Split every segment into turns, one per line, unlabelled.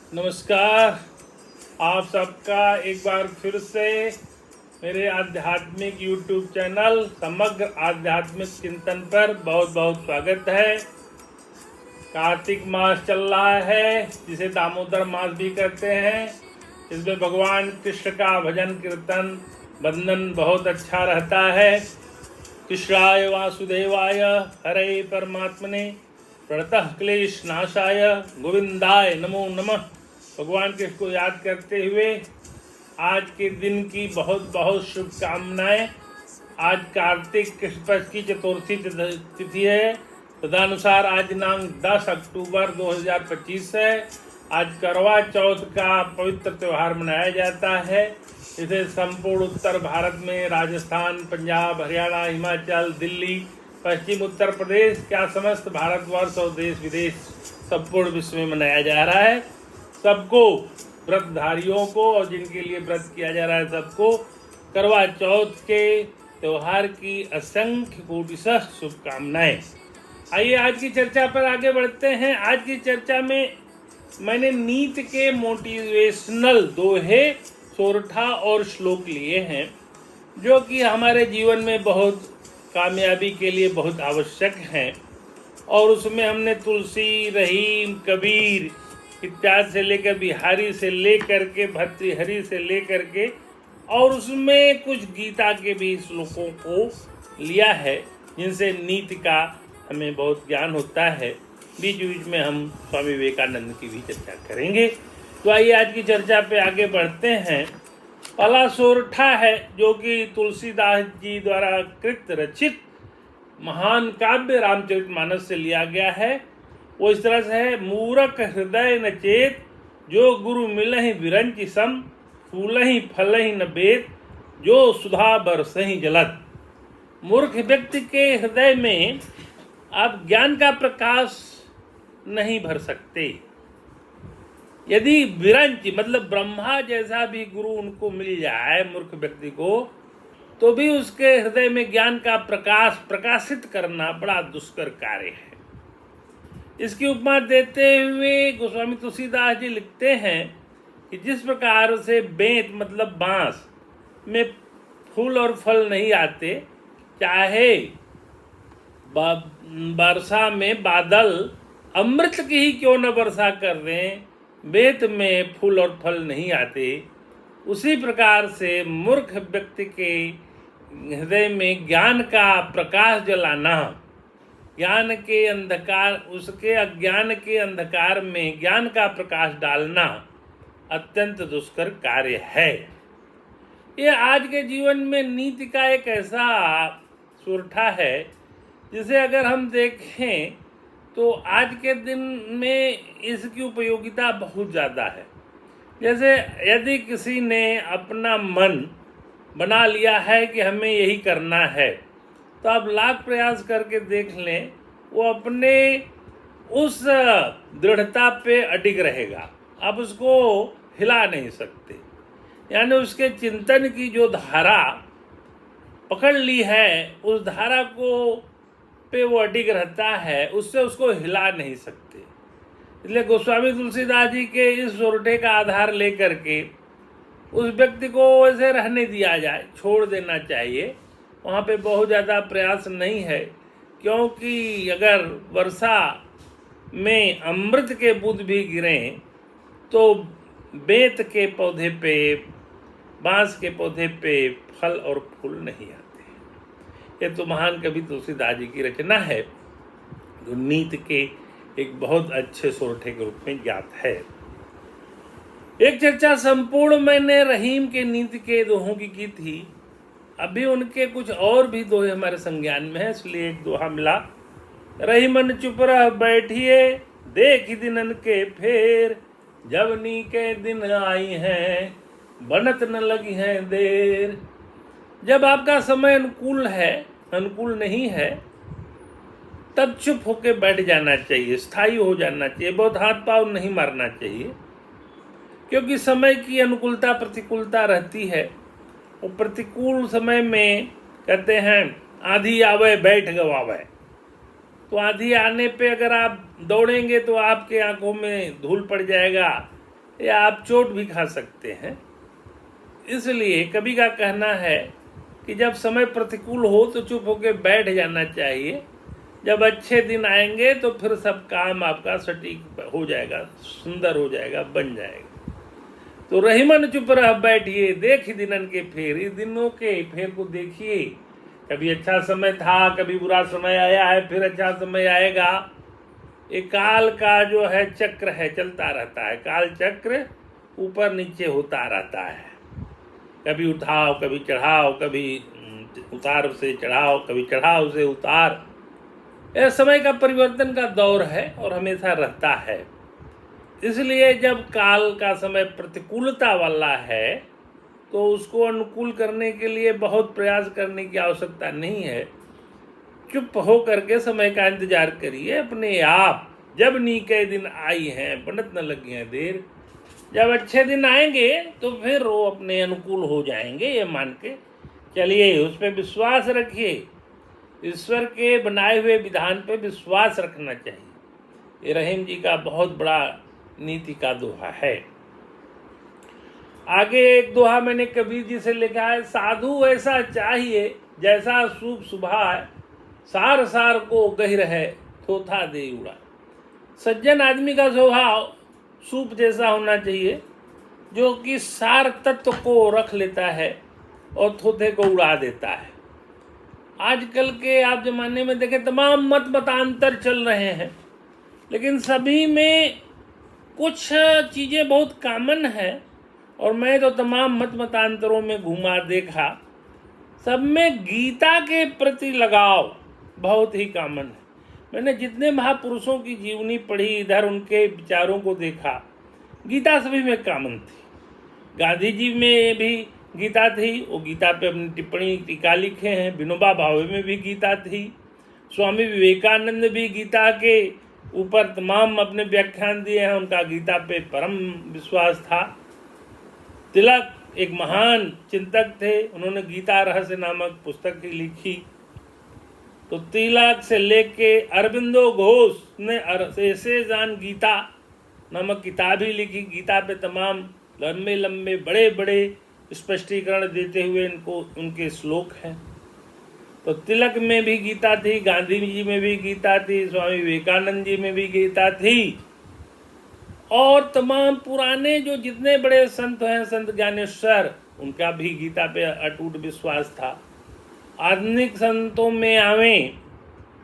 नमस्कार। आप सबका एक बार फिर से मेरे आध्यात्मिक YouTube चैनल समग्र आध्यात्मिक चिंतन पर बहुत बहुत स्वागत है। कार्तिक मास चल रहा है, जिसे दामोदर मास भी कहते हैं। इसमें भगवान कृष्ण का भजन कीर्तन बंदन बहुत अच्छा रहता है। कृष्णाय वासुदेवाय हरे परमात्मने प्रणतः क्लेश नाशाय गोविंदाय नमो नमः। भगवान कृष्ण को याद करते हुए आज के दिन की बहुत बहुत शुभकामनाएं। आज कार्तिक कृष्ण पक्ष की चतुर्थी तिथि है। तदनुसार आज दिनांक 10 अक्टूबर 2025 है। आज करवा चौथ का पवित्र त्यौहार मनाया जाता है। इसे संपूर्ण उत्तर भारत में राजस्थान, पंजाब, हरियाणा, हिमाचल, दिल्ली, पश्चिम उत्तर प्रदेश क्या समस्त भारतवर्ष और देश विदेश संपूर्ण विश्व में मनाया जा रहा है। सबको, व्रतधारियों को और जिनके लिए व्रत किया जा रहा है सबको करवा चौथ के त्यौहार की असंख्य कोटिशः शुभकामनाएं। आइए आज की चर्चा पर आगे बढ़ते हैं। आज की चर्चा में मैंने नीति के मोटिवेशनल दोहे, सोरठा और श्लोक लिए हैं, जो कि हमारे जीवन में बहुत कामयाबी के लिए बहुत आवश्यक हैं। और उसमें हमने तुलसी, रहीम, कबीर इत्यादि से लेकर बिहारी से लेकर के भर्तृहरि से लेकर के और उसमें कुछ गीता के भी श्लोकों को लिया है, जिनसे नीति का हमें बहुत ज्ञान होता है। बीच बीच में हम स्वामी विवेकानंद की भी चर्चा करेंगे। तो आइए आज की चर्चा पे आगे बढ़ते हैं। पहला सोरठा है, जो कि तुलसीदास जी द्वारा कृत रचित महान काव्य रामचरितमानस से लिया गया है। वो इस तरह से है: मूरख हृदय न चेत, जो गुरु मिलहि विरंचि सम, फूलहि फलहि न बेत, जो सुधा बरसहि जलत। मूर्ख व्यक्ति के हृदय में आप ज्ञान का प्रकाश नहीं भर सकते। यदि विरंच मतलब ब्रह्मा जैसा भी गुरु उनको मिल जाए मूर्ख व्यक्ति को, तो भी उसके हृदय में ज्ञान का प्रकाश प्रकाशित करना बड़ा दुष्कर कार्य है। इसकी उपमा देते हुए गोस्वामी तुलसीदास जी लिखते हैं कि जिस प्रकार से बेंत मतलब बांस में फूल और फल नहीं आते, चाहे वर्षा में बादल अमृत की ही क्यों न वर्षा कर दें, बेंत में फूल और फल नहीं आते, उसी प्रकार से मूर्ख व्यक्ति के हृदय में ज्ञान का प्रकाश जलाना, ज्ञान के अंधकार, उसके अज्ञान के अंधकार में ज्ञान का प्रकाश डालना अत्यंत दुष्कर कार्य है। ये आज के जीवन में नीति का एक ऐसा सोरठा है, जिसे अगर हम देखें तो आज के दिन में इसकी उपयोगिता बहुत ज़्यादा है। जैसे यदि किसी ने अपना मन बना लिया है कि हमें यही करना है, तो आप लाख प्रयास करके देख लें, वो अपने उस दृढ़ता पे अडिग रहेगा। आप उसको हिला नहीं सकते। यानी उसके चिंतन की जो धारा पकड़ ली है, उस धारा को पे वो अडिग रहता है, उससे उसको हिला नहीं सकते। इसलिए गोस्वामी तुलसीदास जी के इस सोरठे का आधार लेकर के उस व्यक्ति को वैसे रहने दिया जाए, छोड़ देना चाहिए। वहाँ पे बहुत ज़्यादा प्रयास नहीं है, क्योंकि अगर वर्षा में अमृत के बूंद भी गिरें तो बेंत के पौधे पे, बांस के पौधे पे फल और फूल नहीं आते। ये तो महान कवि तुलसीदास जी की रचना है, जो नीति के एक बहुत अच्छे सोरठे के रूप में ज्ञात है। एक चर्चा संपूर्ण मैंने रहीम के नीति के दोहों की थी। अभी उनके कुछ और भी दोहे हमारे संज्ञान में है, इसलिए एक दोहा मिला: रहीमन चुप रह बैठिए, देख दिनन के फेर, जब नी के दिन आई हैं, बनत न लगी हैं देर। जब आपका समय अनुकूल है, अनुकूल नहीं है, तब चुप होके बैठ जाना चाहिए, स्थायी हो जाना चाहिए, बहुत हाथ पाँव नहीं मारना चाहिए, क्योंकि समय की अनुकूलता प्रतिकूलता रहती है। वो प्रतिकूल समय में कहते हैं आंधी आवे बैठ गवावे, तो आंधी आने पे अगर आप दौड़ेंगे तो आपके आंखों में धूल पड़ जाएगा, या आप चोट भी खा सकते हैं। इसलिए कवि का कहना है कि जब समय प्रतिकूल हो तो चुप होकर बैठ जाना चाहिए। जब अच्छे दिन आएंगे तो फिर सब काम आपका सटीक हो जाएगा, सुंदर हो जाएगा, बन जाएगा। तो रहीमन चुप रह बैठिए, देख दिनन के फेर, इस दिनों के फेर को देखिए। कभी अच्छा समय था, कभी बुरा समय आया है, फिर अच्छा समय आएगा। एक काल का जो है चक्र है, चलता रहता है। काल चक्र ऊपर नीचे होता रहता है, कभी उठाव कभी चढ़ाव, कभी उतार से चढ़ाव, कभी चढ़ाव से उतार। यह समय का परिवर्तन का दौर है और हमेशा रहता है। इसलिए जब काल का समय प्रतिकूलता वाला है तो उसको अनुकूल करने के लिए बहुत प्रयास करने की आवश्यकता नहीं है। चुप हो करके समय का इंतजार करिए अपने आप। जब नीके दिन आई हैं पंडित न लगी हैं देर। जब अच्छे दिन आएंगे तो फिर वो अपने अनुकूल हो जाएंगे, ये मान के चलिए। उस पर विश्वास रखिए, ईश्वर के बनाए हुए विधान पे विश्वास रखना चाहिए। ये रहीम जी का बहुत बड़ा नीति का दोहा है। आगे एक दोहा मैंने कबीर जी से लिखा है, साधु ऐसा चाहिए जैसा सूप सुभाए, सार सार को गहिर है थोथा दे उड़ा। सज्जन आदमी का स्वभाव सूप जैसा होना चाहिए, जो कि सार तत्व को रख लेता है और थोथे को उड़ा देता है। आजकल के आप जमाने में देखें, तमाम मत मतांतर चल रहे हैं, लेकिन सभी में कुछ चीज़ें बहुत कॉमन हैं। और मैं तो तमाम मत मतांतरों में घूमा देखा, सब में गीता के प्रति लगाव बहुत ही कॉमन है। मैंने जितने महापुरुषों की जीवनी पढ़ी, इधर उनके विचारों को देखा, गीता सभी में कॉमन थी। गांधी जी में भी गीता थी, वो गीता पे अपनी टिप्पणी टीका लिखे हैं। विनोबा भावे में भी गीता थी। स्वामी विवेकानंद भी गीता के ऊपर तमाम अपने व्याख्यान दिए हैं, उनका गीता पे परम विश्वास था। तिलक एक महान चिंतक थे, उन्होंने गीता रहस्य नामक पुस्तक ही लिखी। तो तिलक से लेके अरविंदो घोष ने ऐसे जान गीता नामक किताब ही लिखी। गीता पे तमाम लंबे लंबे बड़े बड़े स्पष्टीकरण देते हुए इनको उनके श्लोक हैं। तो तिलक में भी गीता थी, गांधी जी में भी गीता थी, स्वामी विवेकानंद जी में भी गीता थी, और तमाम पुराने जो जितने बड़े संत हैं, संत ज्ञानेश्वर, उनका भी गीता पे अटूट विश्वास था। आधुनिक संतों में आवें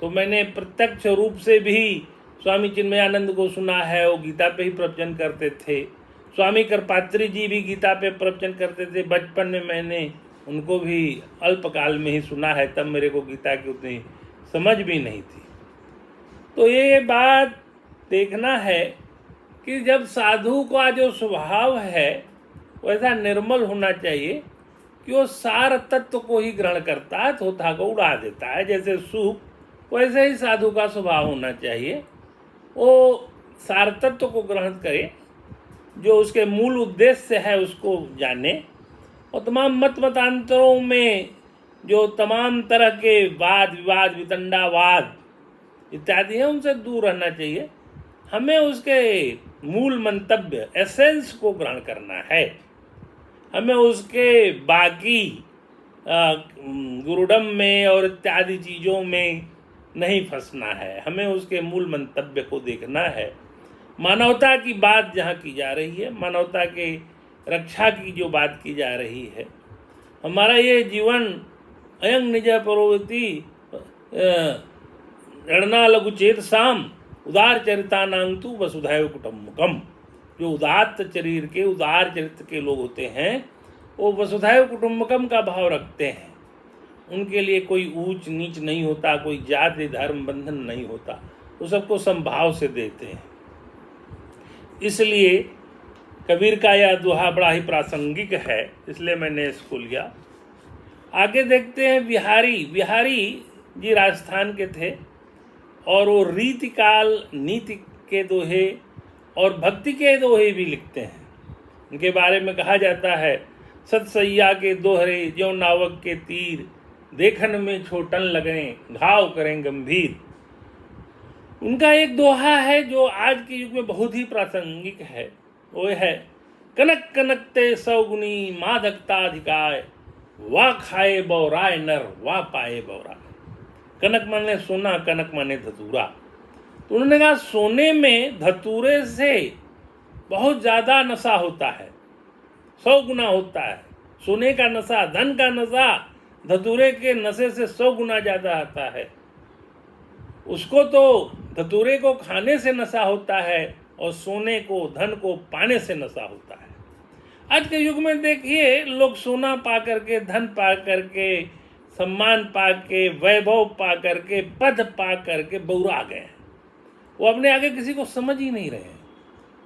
तो मैंने प्रत्यक्ष रूप से भी स्वामी चिन्मयानंद को सुना है, वो गीता पे ही प्रवचन करते थे। स्वामी कृपात्री जी भी गीता पे प्रवचन करते थे। बचपन में मैंने उनको भी अल्पकाल में ही सुना है, तब मेरे को गीता की उतनी समझ भी नहीं थी। तो ये बात देखना है कि जब साधु का जो स्वभाव है वैसा निर्मल होना चाहिए कि वो सार तत्व को ही ग्रहण करता है, थोथा को उड़ा देता है। जैसे सूप, वैसे ही साधु का स्वभाव होना चाहिए, वो सार तत्व को ग्रहण करे, जो उसके मूल उद्देश्य है उसको जाने। और तमाम मत मतांतरों में जो तमाम तरह के वाद विवाद, वितंडावाद इत्यादि है, उनसे दूर रहना चाहिए। हमें उसके मूल मंतव्य, एसेंस को ग्रहण करना है। हमें उसके बाकी गुरुडम में और इत्यादि चीज़ों में नहीं फंसना है। हमें उसके मूल मंतव्य को देखना है। मानवता की बात जहाँ की जा रही है, मानवता के रक्षा की जो बात की जा रही है, हमारा ये जीवन अयंग निज परोवती रणना लघुचेत साम उदार चरितानांतु वसुधैव कुटुम्बकम। जो उदात्त शरीर के, उदार चरित्र के लोग होते हैं, वो वसुधैव कुटुम्बकम का भाव रखते हैं। उनके लिए कोई ऊंच नीच नहीं होता, कोई जाति धर्म बंधन नहीं होता, वो सबको समभाव से देते हैं। इसलिए कबीर का यह दोहा बड़ा ही प्रासंगिक है, इसलिए मैंने इसको लिया। आगे देखते हैं। बिहारी जी राजस्थान के थे और वो रीतिकाल, नीति के दोहे और भक्ति के दोहे भी लिखते हैं। उनके बारे में कहा जाता है, सतसैया के दोहरे ज्यों नावक के तीर, देखन में छोटन लगें घाव करें गंभीर। उनका एक दोहा है जो आज के युग में बहुत ही प्रासंगिक है। वो है कनक कनकते सौगुनी मादकता अधिकाय, वाह खाए बौराय नर वाह पाए बौराय। कनक माने सोना, कनक माने धतूरा। तो उन्होंने कहा सोने में धतूरे से बहुत ज्यादा नशा होता है, 100 गुना होता है। सोने का नशा, धन का नशा धतूरे के नशे से 100 गुना ज्यादा आता है। उसको तो धतूरे को खाने से नशा होता है और सोने को, धन को पाने से नशा होता है। आज के युग में देखिए, लोग सोना पा करके, धन पा करके, सम्मान पा के, वैभव पा करके, पद पा करके बौरा गए हैं। वो अपने आगे किसी को समझ ही नहीं रहे हैं।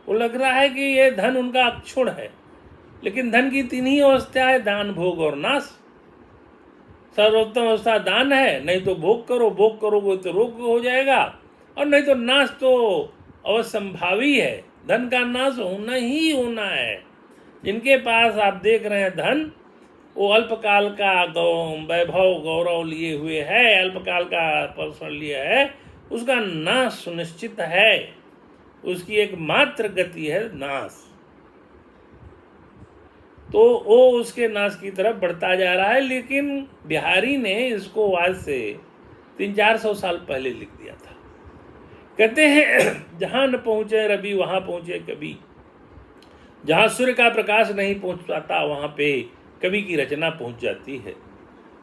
वो लग रहा है कि ये धन उनका अक्षुण है, लेकिन धन की 3 ही अवस्था है, दान, भोग और नाश। सर्वोत्तम अवस्था दान है, नहीं तो भोग करो, भोग करोगे तो रोग हो जाएगा, और नहीं तो नाश तो अवसंभावी है। धन का नाश होना ही होना है। जिनके पास आप देख रहे हैं धन, वो अल्पकाल का वैभव गौरव लिए हुए है, अल्पकाल का पर्सन लिए है, उसका नाश सुनिश्चित है। उसकी एकमात्र गति है नाश। तो वो उसके नाश की तरफ बढ़ता जा रहा है। लेकिन बिहारी ने इसको आज से 300-400 साल पहले लिख दिया था। कहते हैं जहां न पहुंचे रवि वहां पहुंचे कवि, जहां सूर्य का प्रकाश नहीं पहुंच पाता वहां पे कवि की रचना पहुंच जाती है।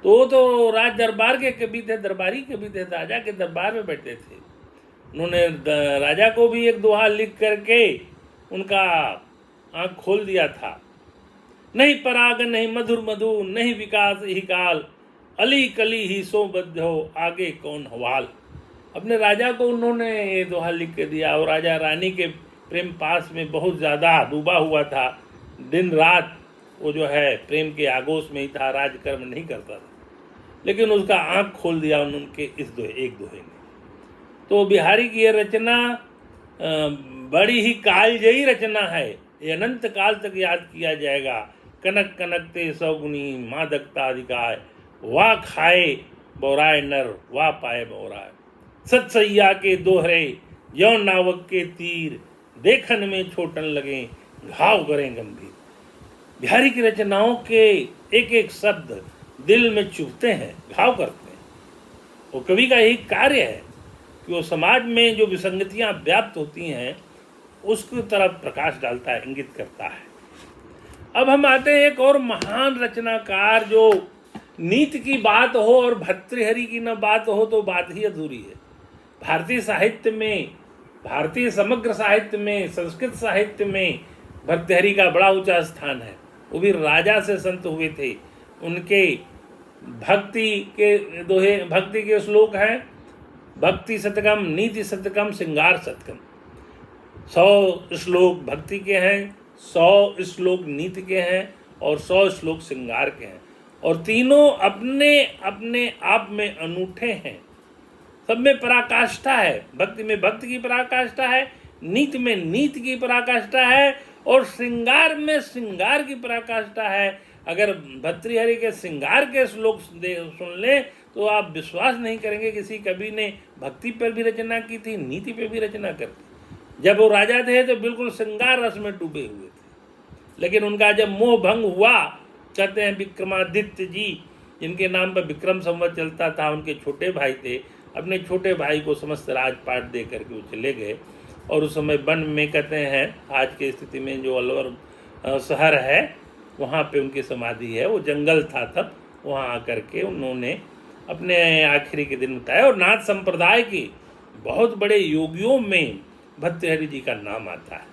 तो वो तो राज दरबार के कवि थे, दरबारी कवि थे, राजा के दरबार में बैठे थे। उन्होंने राजा को भी एक दोहा लिख करके उनका आँख खोल दिया था। नहीं पराग नहीं मधुर मधु, नहीं विकास ही काल, अली कली ही सो बद्धो आगे कौन हवाल। अपने राजा को उन्होंने ये दोहा लिख के दिया। और राजा रानी के प्रेम पास में बहुत ज़्यादा डूबा हुआ था। दिन रात वो जो है प्रेम के आगोश में ही था, राजकर्म नहीं करता था। लेकिन उसका आँख खोल दिया उनके इस एक दोहे ने। तो बिहारी की ये रचना बड़ी ही कालजयी रचना है। ये अनंत काल तक याद किया जाएगा। कनक कनकते सौगुनी मादकता अधिकाय, वाह खाए बौराय नर वाह पाए बौराय। सतसैया के दोहरे यौन नावक के तीर, देखन में छोटन लगे घाव करें गंभीर। बिहारी की रचनाओं के एक एक शब्द दिल में चुभते हैं, घाव करते हैं। वो कवि का यही कार्य है कि वो समाज में जो विसंगतियां व्याप्त होती हैं उसकी तरफ प्रकाश डालता है, इंगित करता है। अब हम आते हैं एक और महान रचनाकार, जो नीति की बात हो और भर्तृहरि की न बात हो तो बात ही अधूरी है। भारतीय साहित्य में, भारतीय समग्र साहित्य में, संस्कृत साहित्य में भर्तृहरि का बड़ा ऊंचा स्थान है। वो भी राजा से संत हुए थे। उनके भक्ति के श्लोक हैं, भक्ति शतकम, नीति शतकम, श्रृंगार शतकम। 100 श्लोक भक्ति के हैं, 100 श्लोक नीति के हैं और 100 श्लोक श्रृंगार के हैं। और तीनों अपने अपने आप में अनूठे हैं। सब में पराकाष्ठा है। भक्ति में भक्ति की पराकाष्ठा है, नीति में नीति की पराकाष्ठा है और श्रृंगार में श्रृंगार की पराकाष्ठा है। अगर भर्तृहरि के श्रृंगार के श्लोक सुन लें तो आप विश्वास नहीं करेंगे किसी कवि ने भक्ति पर भी रचना की थी, नीति पर भी रचना करती। जब वो राजा थे तो बिल्कुल श्रृंगार रस में डूबे हुए थे। लेकिन उनका जब मोह भंग हुआ, कहते हैं विक्रमादित्य जी, जिनके नाम पर विक्रम संवत चलता था, उनके छोटे भाई थे, अपने छोटे भाई को समस्त राजपाट दे करके वो चले गए। और उस समय वन में, कहते हैं आज की स्थिति में जो अलवर शहर है वहाँ पे उनकी समाधि है। वो जंगल था तब, वहाँ आकर के उन्होंने अपने आखिरी के दिन बिताए। और नाथ संप्रदाय के बहुत बड़े योगियों में भर्तृहरि जी का नाम आता है।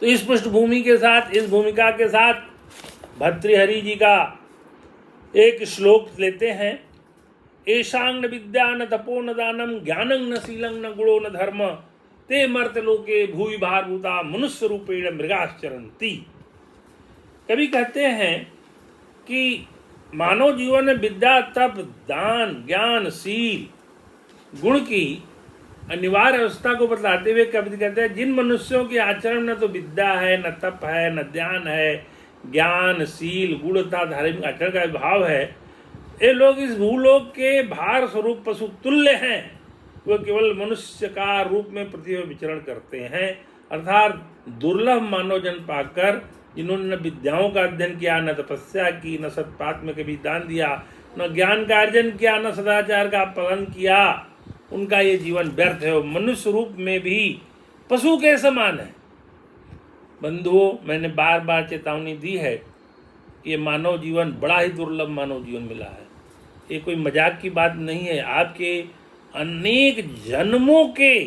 तो इस पृष्ठभूमि के साथ, इस भूमिका के साथ भर्तृहरि जी का एक श्लोक लेते हैं। एशांग न विद्या न तपो न दानम, ज्ञानं न शीलं न गुणो न धर्म, ते मर्त्यलोके भूरि भारभूता मनुष्य रूपेण मृगाश्चरन्ति। कवि कहते हैं कि मानव जीवन में विद्या, तप, दान, ज्ञान, शील, गुण की अनिवार्य अवस्था को बतलाते हुए कवि कहते हैं जिन मनुष्यों के आचरण में तो विद्या है, न तप है, न ध्यान है, ज्ञान, शील, गुण तथा धार्मिक आचरण का भाव है, ये लोग इस भूलोक के भार स्वरूप पशु तुल्य हैं। वो केवल मनुष्य का रूप में पृथ्वी पर विचरण करते हैं अर्थात दुर्लभ मानव जन पाकर, जिन्होंने न विद्याओं का अध्ययन किया, न तपस्या की, न सत्पात में कभी दान दिया, न ज्ञान का अर्जन किया, न सदाचार का पालन किया, उनका ये जीवन व्यर्थ है और मनुष्य रूप में भी पशु के समान है। बंधुओं, मैंने बार बार चेतावनी दी है, ये मानव जीवन बड़ा ही दुर्लभ मानव जीवन मिला है। ये कोई मजाक की बात नहीं है। आपके अनेक जन्मों के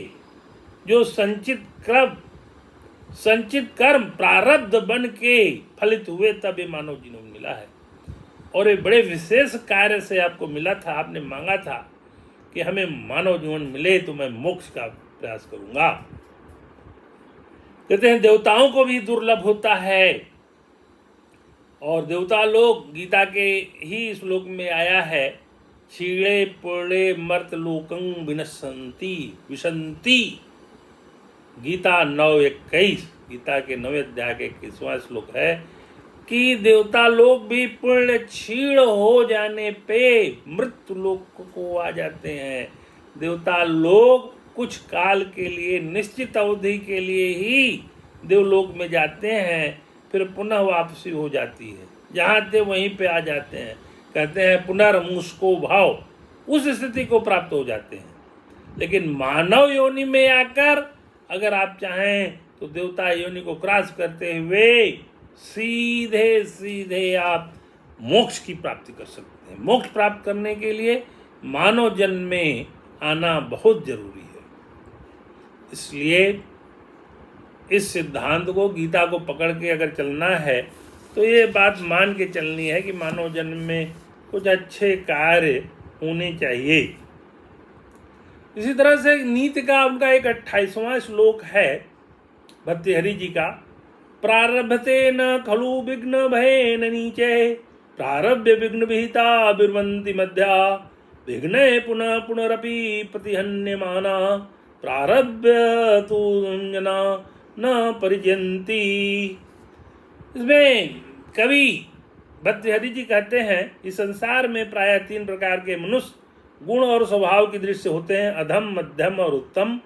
जो संचित कर्म प्रारब्ध बन के फलित हुए, तब ये मानव जीवन मिला है। और ये बड़े विशेष कार्य से आपको मिला था। आपने मांगा था कि हमें मानव जीवन मिले तो मैं मोक्ष का प्रयास करूंगा। कहते हैं देवताओं को भी दुर्लभ होता है, और देवता लोग, गीता के ही श्लोक में आया है, क्षीणे पुणे मर्त लोकं विशंति। गीता 9:21, गीता के 9वें अध्याय के 21वां श्लोक है कि देवता लोग भी पुण्य क्षीण हो जाने पे मृत्यु लोक को आ जाते हैं। देवता लोग कुछ काल के लिए, निश्चित अवधि के लिए ही देवलोक में जाते हैं, फिर पुनः वापसी हो जाती है। जहाँ थे वहीं पे आ जाते हैं। कहते हैं पुनर्मुस्को भाव, उस स्थिति को प्राप्त हो जाते हैं। लेकिन मानव योनि में आकर अगर आप चाहें तो देवता योनि को क्रॉस करते हुए सीधे सीधे आप मोक्ष की प्राप्ति कर सकते हैं। मोक्ष प्राप्त करने के लिए मानव जन्म में आना बहुत जरूरी है। इसलिए इस सिद्धांत को, गीता को पकड़ के अगर चलना है तो ये बात मान के चलनी है कि मानव जन्म में कुछ अच्छे कार्य होने चाहिए। इसी तरह से नीति का उनका एक 28वां श्लोक है भर्तृहरि जी का, प्रारभते न खलु विघ्न भयेन नीचे, प्रारभ्य विघ्न विहिता विर्वन्ति मध्या, विघ्ने पुनः पुनरपि प्रतिहन्यमाना, प्रारभ्य तु जना न परिजयन्ति। इसमें कवि भर्तृहरि जी कहते हैं इस संसार में प्रायः 3 प्रकार के मनुष्य गुण और स्वभाव की दृष्टि से होते हैं, अधम, मध्यम और उत्तम।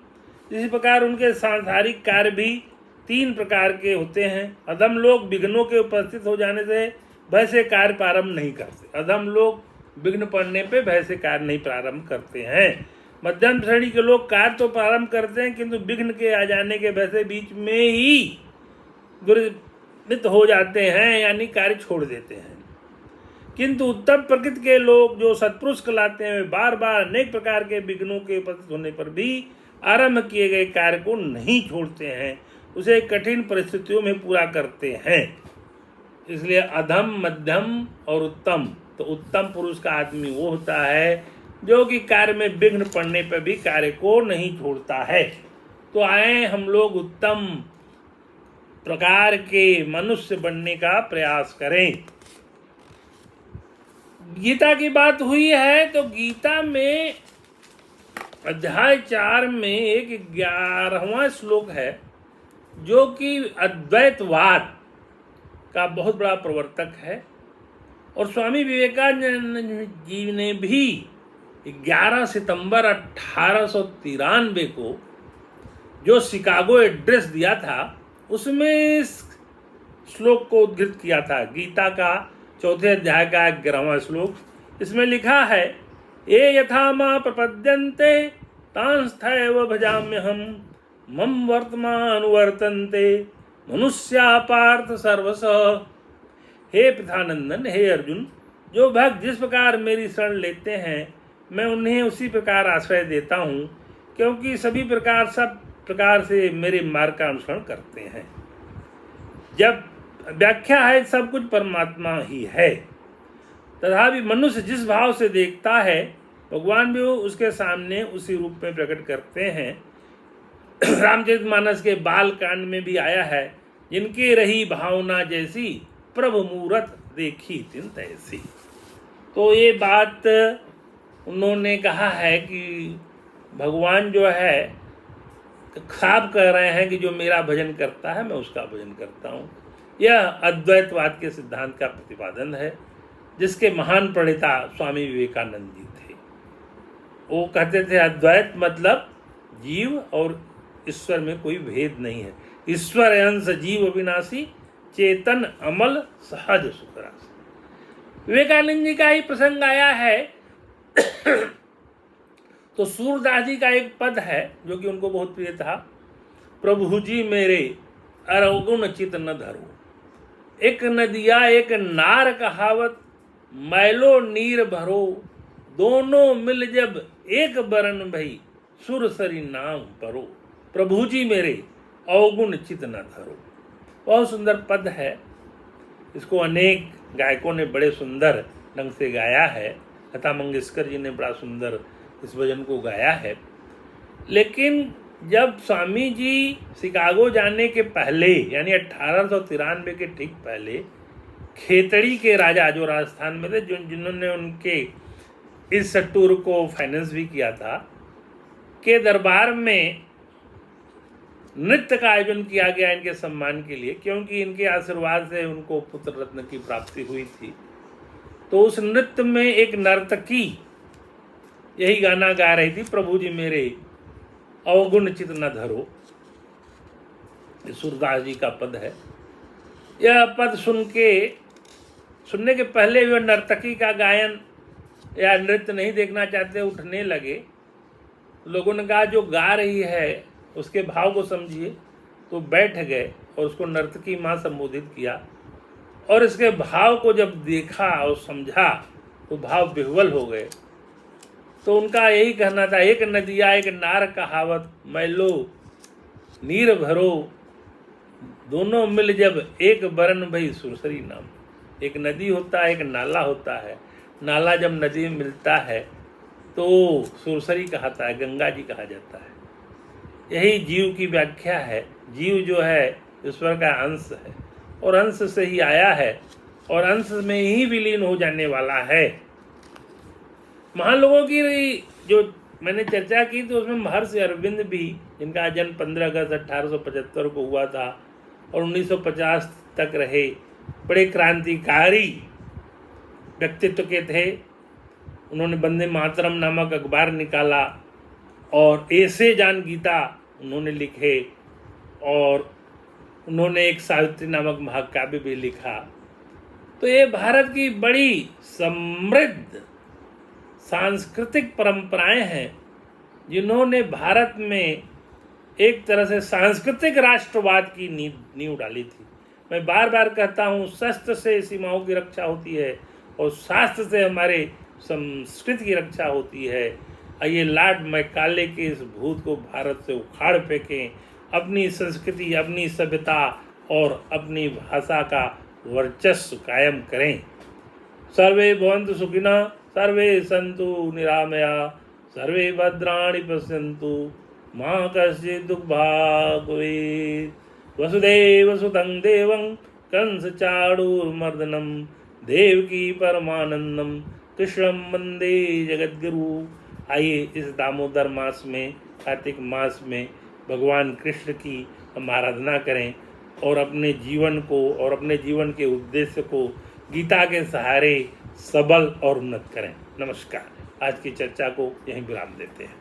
इसी प्रकार उनके सांसारिक कार्य भी 3 प्रकार के होते हैं। अधम लोग विघ्नों के उपस्थित हो जाने से भय से कार्य प्रारंभ नहीं करते। अधम लोग विघ्न पड़ने पे भय से कार्य नहीं प्रारंभ करते हैं। मध्यम श्रेणी के लोग कार्य तो प्रारंभ करते हैं, किंतु विघ्न के आ जाने के भय से बीच में ही दुर्मित हो जाते हैं, यानी कार्य छोड़ देते हैं। किंतु उत्तम प्रकृति के लोग जो सत्पुरुष कहलाते हैं, वे बार बार अनेक प्रकार के विघ्नों के उपस्थित होने पर भी आरंभ किए गए कार्य को नहीं छोड़ते हैं, उसे कठिन परिस्थितियों में पूरा करते हैं। इसलिए अधम, मध्यम और उत्तम, तो उत्तम पुरुष का आदमी वो होता है जो कि कार्य में विघ्न पड़ने पर भी कार्य को नहीं छोड़ता है। तो आए हम लोग उत्तम प्रकार के मनुष्य बनने का प्रयास करें। गीता की बात हुई है तो गीता में अध्याय 4 में एक 11वां श्लोक है जो कि अद्वैतवाद का बहुत बड़ा प्रवर्तक है। और स्वामी विवेकानंद जी ने भी 11 सितंबर 1893 को जो शिकागो एड्रेस दिया था, उसमें इस श्लोक को उद्धृत किया था। गीता का 4थे अध्याय का 11वां श्लोक। इसमें लिखा है, ये यथा मां प्रपद्यन्ते तांस्थैव भजाम्यहम्, मम वर्तमान वर्तन्ते मनुष्या पार्थ सर्वशः। हे पितानंदन, हे अर्जुन, जो भक्त जिस प्रकार मेरी शरण लेते हैं, मैं उन्हें उसी प्रकार आश्रय देता हूँ, क्योंकि सभी प्रकार सब प्रकार से मेरे मार्ग का अनुसरण करते हैं। जब व्याख्या है सब कुछ परमात्मा ही है, तथापि मनुष्य जिस भाव से देखता है, भगवान भी उसके सामने उसी रूप में प्रकट करते हैं। रामचरितमानस के बाल कांड में भी आया है, जिनकी रही भावना जैसी, प्रभु मूरत देखी तिन तैसी। तो ये बात उन्होंने कहा है कि भगवान जो है खाब कह रहे हैं कि जो मेरा भजन करता है मैं उसका भजन करता हूँ। यह अद्वैतवाद के सिद्धांत का प्रतिपादन है, जिसके महान प्रणेता स्वामी विवेकानंद जी थे। वो कहते थे अद्वैत मतलब जीव और ईश्वर में कोई भेद नहीं है। ईश्वर अंश जीव अविनाशी, चेतन अमल सहज सुखराशि। विवेकानंद जी का ही प्रसंग आया है तो सूरदास जी का एक पद है जो कि उनको बहुत प्रिय था। प्रभु जी मेरे अवगुण चित न धरो, एक नदिया एक नार कहावत, मैलो नीर भरो, दोनों मिल जब एक बरन भई, सुरसरी नाम परो। प्रभु जी मेरे अवगुण चित न धरो। बहुत सुंदर पद है। इसको अनेक गायकों ने बड़े सुंदर ढंग से गाया है। लता मंगेशकर जी ने बड़ा सुंदर इस भजन को गाया है। लेकिन जब स्वामी जी शिकागो जाने के पहले, यानी 1893 के ठीक पहले, खेतड़ी के राजा जो राजस्थान में थे, जिन्होंने उनके इस टूर को फाइनेंस भी किया था, के दरबार में नृत्य का आयोजन किया गया इनके सम्मान के लिए, क्योंकि इनके आशीर्वाद से उनको पुत्र रत्न की प्राप्ति हुई थी। तो उस नृत्य में एक नर्तकी यही गाना गा रही थी, प्रभु जी मेरे अवगुण चित न धरो। सूरदास जी का पद है। यह पद सुनने के पहले वे नर्तकी का गायन या नृत्य नहीं देखना चाहते, उठने लगे। लोगों ने कहा जो गा रही है उसके भाव को समझिए, तो बैठ गए और उसको नर्तकी माँ संबोधित किया। और इसके भाव को जब देखा और समझा तो भाव विह्वल हो गए। तो उनका यही कहना था, एक नदिया एक नार कहावत, मैलो नीर भरो, दोनों मिल जब एक बरन भई, सुरसरी नाम। एक नदी होता है, एक नाला होता है। नाला जब नदी में मिलता है तो सुरसरी कहता है, गंगा जी कहा जाता है। यही जीव की व्याख्या है। जीव जो है ईश्वर का अंश है और अंश से ही आया है और अंश में ही विलीन हो जाने वाला है। महान लोगों की जो मैंने चर्चा की तो उसमें महर्षि अरविंद भी, जिनका जन्म 15 अगस्त 1875 को हुआ था और 1950 तक रहे, बड़े क्रांतिकारी व्यक्तित्व के थे। उन्होंने वंदे मातरम नामक अखबार निकाला और ऐसे जान गीता उन्होंने लिखे और उन्होंने एक सावित्री नामक महाकाव्य भी लिखा। तो ये भारत की बड़ी समृद्ध सांस्कृतिक परंपराएं हैं जिन्होंने भारत में एक तरह से सांस्कृतिक राष्ट्रवाद की नींव डाली थी। मैं बार बार कहता हूँ, शस्त्र से सीमाओं की रक्षा होती है और शास्त्र से हमारे संस्कृति की रक्षा होती है। आइए लॉर्ड मैकाले के इस भूत को भारत से उखाड़ फेंकें, अपनी संस्कृति, अपनी सभ्यता और अपनी भाषा का वर्चस्व कायम करें। सर्वे भवन्तु सुखिनः, सर्वे सन्तु निरामया, सर्वे भद्राणि पश्यन्तु, मा कश्चित् दुःखभाग् भवेत्। वसुदेवसुतं देवं कंसचाणूरमर्दनं, देवकी परमानंदम कृष्णं वंदे जगद्गुरु। आइए इस दामोदर मास में, कार्तिक मास में भगवान कृष्ण की हम आराधना करें और अपने जीवन को और अपने जीवन के उद्देश्य को गीता के सहारे सबल और उन्नत करें। नमस्कार। आज की चर्चा को यहीं विराम देते हैं।